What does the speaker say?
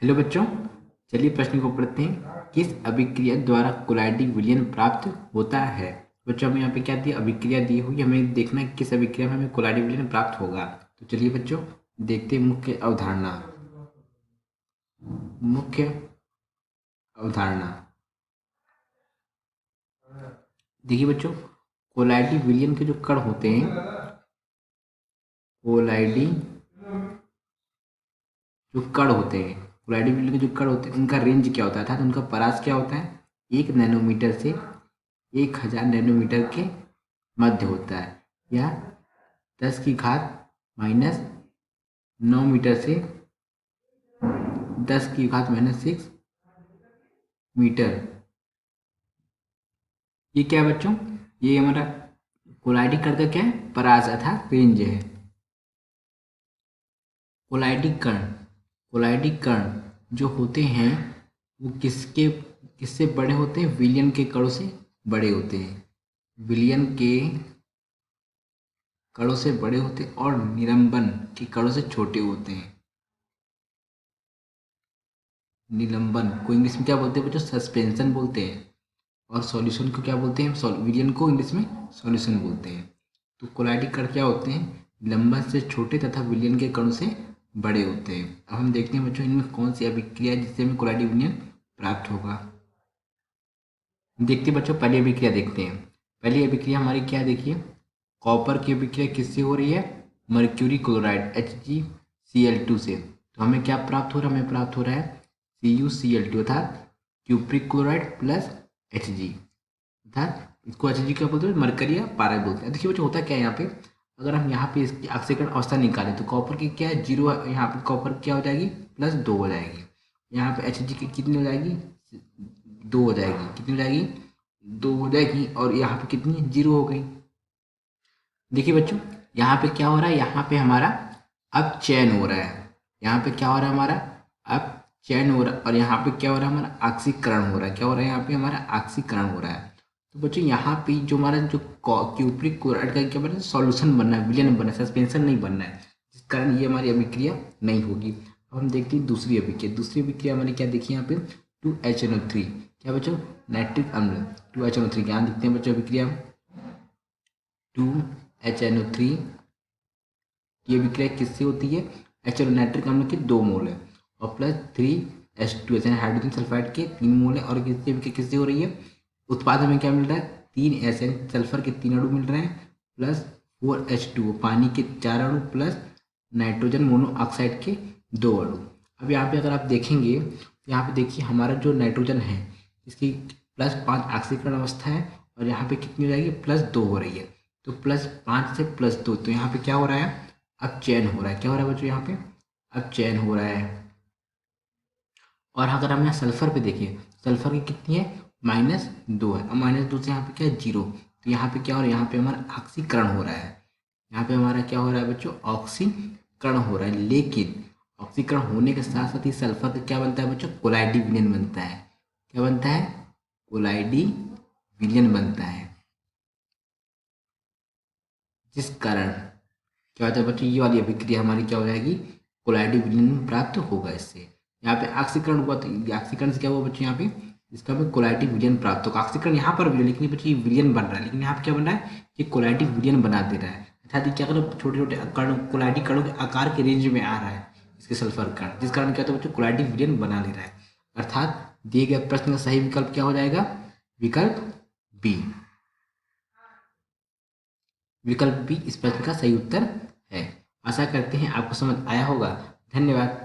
Hello बच्चों, चलिए प्रश्न को पढ़ते हैं। किस अभिक्रिया द्वारा कोलाइडिक विलयन प्राप्त होता है। बच्चों हमें यहाँ पे क्या दिया, अभिक्रिया दी हुई, हमें देखना है किस अभिक्रिया में हमें कोलाइडिक विलयन प्राप्त होगा। तो चलिए बच्चों देखते हैं मुख्य अवधारणा। मुख्य अवधारणा देखिए बच्चों, कोलाइडिक विलयन के जो कण होते हैं, कोलाइडिक जो कण होते हैं, कोलाइडिक विलयन के जो कण होते हैं उनका रेंज क्या होता है, अर्थात उनका परास क्या होता है, 1 नैनोमीटर से 1000 नैनोमीटर के मध्य होता है, या 10⁻⁻9 मीटर से 10⁻⁻6 मीटर। ये क्या है बच्चों, ये हमारा कोलाइडिक कण का क्या है, परास अर्थात रेंज है। कोलाइडिक कण जो होते हैं वो किससे बड़े होते हैं, विलियन के कणों से बड़े होते हैं। विलियन के कणों से बड़े होते हैं और निलंबन के कणों से छोटे होते हैं। निलंबन को इंग्लिश में क्या बोलते हैं बच्चों, सस्पेंशन बोलते हैं। और सॉल्यूशन को क्या बोलते हैं, विलियन को इंग्लिश में सॉल्यूशन बोलते हैं। तो कोलाइडिक कण क्या होते हैं, निलंबन से छोटे तथा विलियन के कणों से बड़े होते हैं। अब हम देखते हैं बच्चों इनमें कौन सी अभिक्रिया है जिससे हमें कोलाइडिक विलयन प्राप्त होगा। देखते हैं बच्चों, पहली अभिक्रिया देखते हैं। पहली अभिक्रिया हमारी क्या है, देखिए कॉपर की अभिक्रिया किससे हो रही है, मर्क्यूरी क्लोराइड HgCl2 से। तो हमें क्या प्राप्त हो रहा है, हमें प्राप्त हो रहा है CuCl2 अर्थात क्यूप्रिक क्लोराइड प्लस Hg, अर्थात इसको Hg क्या बोलते हैं, मरकरी या पारा बोलते हैं। देखिए बच्चों होता क्या है यहाँ पे, अगर हम यहाँ पे इसकी ऑक्सीकरण अवस्था निकालें तो कॉपर की क्या है, 0 है, यहाँ पे कॉपर क्या हो जाएगी, +2 हो जाएगी। यहाँ पे Hg की कितनी हो जाएगी, 2 हो जाएगी। कितनी हो जाएगी, 2 हो जाएगी। और यहाँ पे कितनी, 0 हो गई। देखिए बच्चों यहाँ पे क्या हो रहा है, यहाँ पे हमारा अब चयन हो रहा है। यहाँ पे क्या हो रहा है हमारा, अब चयन हो रहा है। और यहाँ पे क्या हो रहा है, हमारा ऑक्सीकरण हो रहा है। क्या हो रहा है, यहाँ पे हमारा ऑक्सीकरण हो रहा है। तो बच्चों यहाँ पे जो हमारा जो क्यूप्रिक क्लोराइड का क्या बना है, सॉल्यूशन बनना है, विलयन बनना है, सस्पेंशन नहीं बनना है, जिस कारण ये हमारी अभिक्रिया नहीं होगी। अब हम देखते हैं दूसरी अभिक्रिया। दूसरी अभिक्रिया हमारी क्या देखिए यहाँ पे 2HNO3, क्या बच्चों, नाइट्रिक अम्ल 2HNO3। यहाँ देखते हैं बच्चों अभिक्रिया 2HNO3 की अभिक्रिया किससे होती है, HNO नाइट्रिक अम्ल के 2 मोल है और प्लस 3H2 हाइड्रोजन सल्फाइड के 3 मोल है। और किससे अभिक्रिया किससे हो रही है, उत्पाद हमें क्या मिल रहा है, 3 सल्फर के 3 अणु मिल रहे हैं प्लस 4H2 पानी के 4 अणु प्लस नाइट्रोजन मोनोऑक्साइड के 2 अणु। अब यहाँ पे अगर आप देखेंगे तो यहाँ पे देखिए हमारा जो नाइट्रोजन है इसकी +5 ऑक्सीकरण अवस्था है और यहाँ पे कितनी हो जाएगी, +2 हो रही है। तो +5 से +2, तो यहाँ पे क्या हो रहा है, अब चयन हो रहा है। क्या हो रहा है बच्चों, यहाँ पे अब चयन हो रहा है। और अगर हम यहाँ सल्फर पे देखिए, सल्फर की कितनी है, -2 है। अब -2 से यहाँ पे क्या है, 0। तो यहाँ पे क्या हो रहा है, यहाँ पे हमारा ऑक्सीकरण हो रहा है। यहाँ पे हमारा क्या हो रहा है बच्चों, ऑक्सीकरण हो रहा है। लेकिन ऑक्सीकरण होने के साथ साथ ही सल्फर का क्या बनता है बच्चों, कोलाइडी विलयन बनता है। क्या बनता है, कोलाइडी विलयन बनता है, जिस कारण क्या होता है बच्चों, ये वाली अभिक्रिया हमारी क्या हो जाएगी, कोलाइडिक विलयन प्राप्त होगा इससे। यहाँ पे ऑक्सीकरण हुआ तो ऑक्सीकरण से क्या हुआ बच्चों, यहाँ पे इसका हमें कोलाइडिक विलयन प्राप्त होगा। ऑक्सीकरण यहाँ पर भी है लेकिन बच्चों ये विलयन बन रहा है, लेकिन यहाँ पे क्या बन रहा है, ये कोलाइडिक विलयन बना दे रहा है। अर्थात ये क्या कर रहा है, छोटे छोटे कण कोलाइडिक कणों के आकार के रेंज में आ रहा है इसके सल्फर कण, जिस कारण क्या होता है बच्चों, कोलाइडिक विलयन बना ले रहा है। अर्थात दिए गए प्रश्न का सही विकल्प क्या हो जाएगा, विकल्प बी। विकल्प बी इस प्रश्न का सही उत्तर है। आशा करते हैं आपको समझ आया होगा। धन्यवाद।